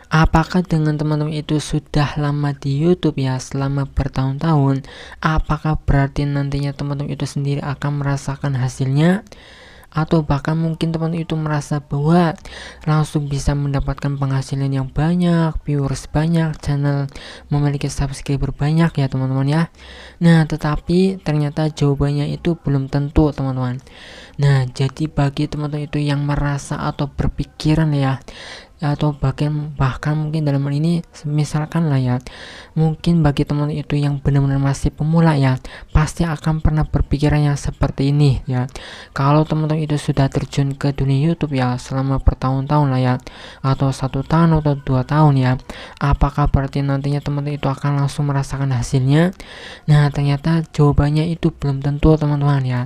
Apakah dengan teman-teman itu sudah lama di YouTube ya, selama bertahun-tahun, apakah berarti nantinya teman-teman itu sendiri akan merasakan hasilnya? Atau bahkan mungkin teman itu merasa bahwa langsung bisa mendapatkan penghasilan yang banyak, viewers banyak, channel memiliki subscriber banyak ya teman-teman ya. Nah, tetapi ternyata jawabannya itu belum tentu teman-teman. Nah, jadi bagi teman-teman itu yang merasa atau berpikiran ya, atau bahkan mungkin dalam hal ini misalkan lah ya, mungkin bagi teman itu yang benar-benar masih pemula ya, pasti akan pernah berpikiran yang seperti ini ya. Kalau teman-teman itu sudah terjun ke dunia YouTube ya selama bertahun-tahun lah ya, atau 1 tahun atau 2 tahun ya, apakah berarti nantinya teman-teman itu akan langsung merasakan hasilnya? Nah, ternyata jawabannya itu belum tentu teman-teman ya.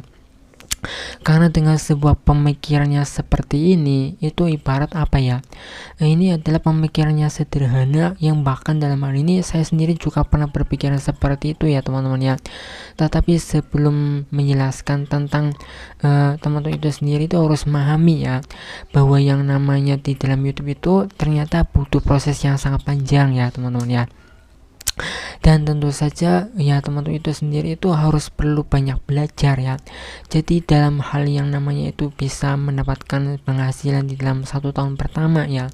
Karena dengan sebuah pemikirannya seperti ini, itu ibarat apa ya? Ini adalah pemikirannya sederhana yang bahkan dalam hal ini saya sendiri juga pernah berpikiran seperti itu ya teman-teman ya. Tetapi sebelum menjelaskan tentang teman-teman itu sendiri, itu harus memahami ya, bahwa yang namanya di dalam YouTube itu ternyata butuh proses yang sangat panjang ya teman-teman ya. Dan tentu saja ya teman-teman itu sendiri itu harus perlu banyak belajar ya. Jadi dalam hal yang namanya itu bisa mendapatkan penghasilan di dalam 1 tahun pertama ya,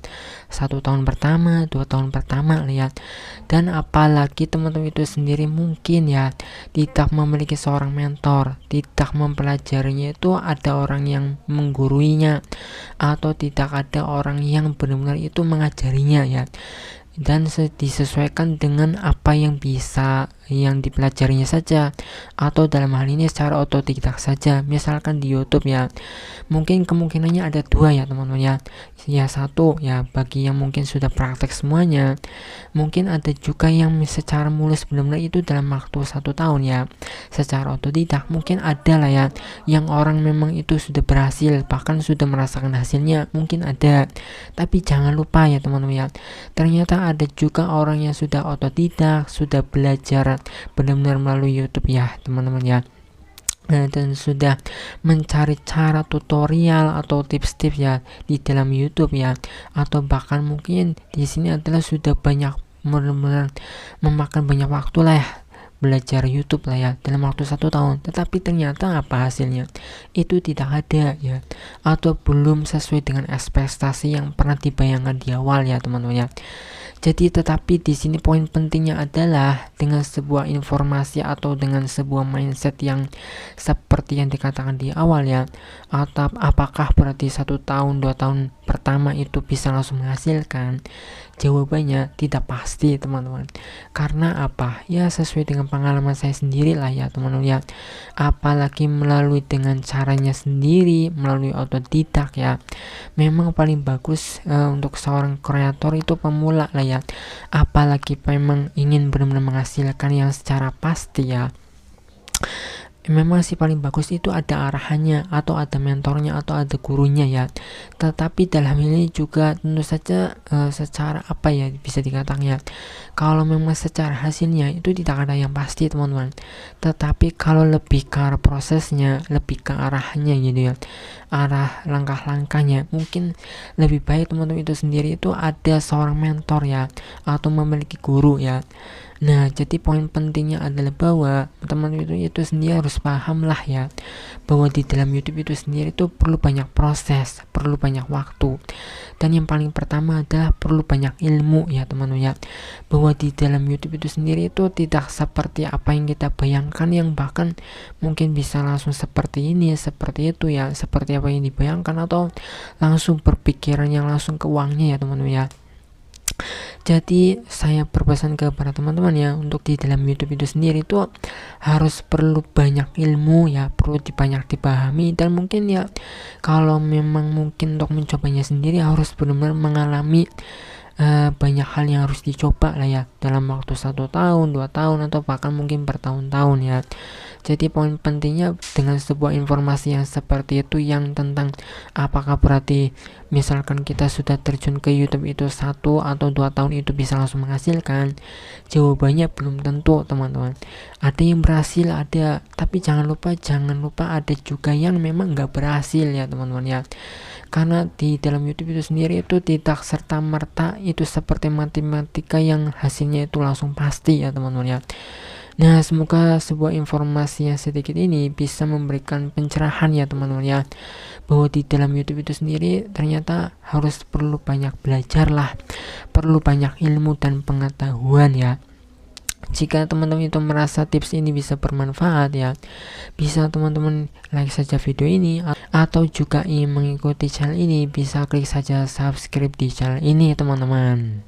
1 tahun pertama, 2 tahun pertama lihat. Dan apalagi teman-teman itu sendiri mungkin ya tidak memiliki seorang mentor, tidak mempelajarinya itu ada orang yang mengguruinya, atau tidak ada orang yang benar-benar itu mengajarinya ya, dan disesuaikan dengan apa yang bisa yang dipelajarinya saja, atau dalam hal ini secara otodidak saja. Misalkan di YouTube ya, mungkin kemungkinannya ada dua ya teman-teman ya. Ya satu ya bagi yang mungkin sudah praktek semuanya, mungkin ada juga yang secara mulus benar-benar itu dalam waktu 1 tahun ya, secara otodidak. Mungkin ada lah ya yang orang memang itu sudah berhasil, bahkan sudah merasakan hasilnya, mungkin ada. Tapi jangan lupa ya teman-teman ya, ternyata ada juga orang yang sudah otodidak, sudah belajar benar-benar melalui YouTube ya teman-teman ya, dan sudah mencari cara tutorial atau tips-tips ya di dalam YouTube ya, atau bahkan mungkin di sini adalah sudah banyak benar-benar memakan banyak waktu lah ya belajar YouTube lah ya dalam waktu 1 tahun, tetapi ternyata apa hasilnya itu tidak ada ya, atau belum sesuai dengan ekspektasi yang pernah dibayangkan di awal ya teman-teman ya. Jadi tetapi di sini poin pentingnya adalah dengan sebuah informasi atau dengan sebuah mindset yang seperti yang dikatakan di awal ya, atau apakah berarti 1 tahun 2 tahun pertama itu bisa langsung menghasilkan? Jawabannya tidak pasti teman-teman. Karena apa? Ya sesuai dengan pengalaman saya sendiri lah ya teman-teman ya. Apalagi melalui dengan caranya sendiri, melalui otodidak ya. Memang paling bagus untuk seorang kreator itu pemula lah ya. Apalagi memang ingin benar-benar menghasilkan yang secara pasti ya, memang sih paling bagus itu ada arahannya, atau ada mentornya, atau ada gurunya ya. Tetapi dalam ini juga tentu saja secara apa ya bisa dikatakan ya, kalau memang secara hasilnya itu tidak ada yang pasti teman-teman. Tetapi kalau lebih ke arah prosesnya, lebih ke arahnya gitu ya, arah langkah-langkahnya, mungkin lebih baik teman-teman itu sendiri itu ada seorang mentor ya, atau memiliki guru ya. Nah, jadi poin pentingnya adalah bahwa teman itu sendiri harus paham lah ya, bahwa di dalam YouTube itu sendiri itu perlu banyak proses, perlu banyak waktu, dan yang paling pertama adalah perlu banyak ilmu ya teman-teman ya, bahwa di dalam YouTube itu sendiri itu tidak seperti apa yang kita bayangkan, yang bahkan mungkin bisa langsung seperti ini, seperti itu ya, seperti apa yang dibayangkan, atau langsung berpikiran yang langsung ke uangnya ya teman-teman ya. Jadi saya berpesan kepada teman-teman ya, untuk di dalam YouTube itu sendiri itu harus perlu banyak ilmu ya, perlu banyak dipahami, dan mungkin ya kalau memang mungkin untuk mencobanya sendiri harus benar-benar mengalami banyak hal yang harus dicoba lah ya dalam waktu 1 tahun, 2 tahun, atau bahkan mungkin bertahun-tahun ya. Jadi poin pentingnya dengan sebuah informasi yang seperti itu, yang tentang apakah berarti misalkan kita sudah terjun ke YouTube itu 1 atau 2 tahun itu bisa langsung menghasilkan, jawabannya belum tentu teman-teman. Ada yang berhasil, ada, tapi jangan lupa ada juga yang memang nggak berhasil ya teman-teman ya. karena di dalam YouTube itu sendiri itu tidak serta-merta itu seperti matematika yang hasilnya itu langsung pasti ya teman-teman ya. Nah, semoga sebuah informasi yang sedikit ini bisa memberikan pencerahan ya teman-teman ya, bahwa di dalam YouTube itu sendiri ternyata harus perlu banyak belajar lah, perlu banyak ilmu dan pengetahuan ya. Jika teman-teman itu merasa tips ini bisa bermanfaat ya, bisa teman-teman like saja video ini, atau juga ingin mengikuti channel ini bisa klik saja subscribe di channel ini teman-teman.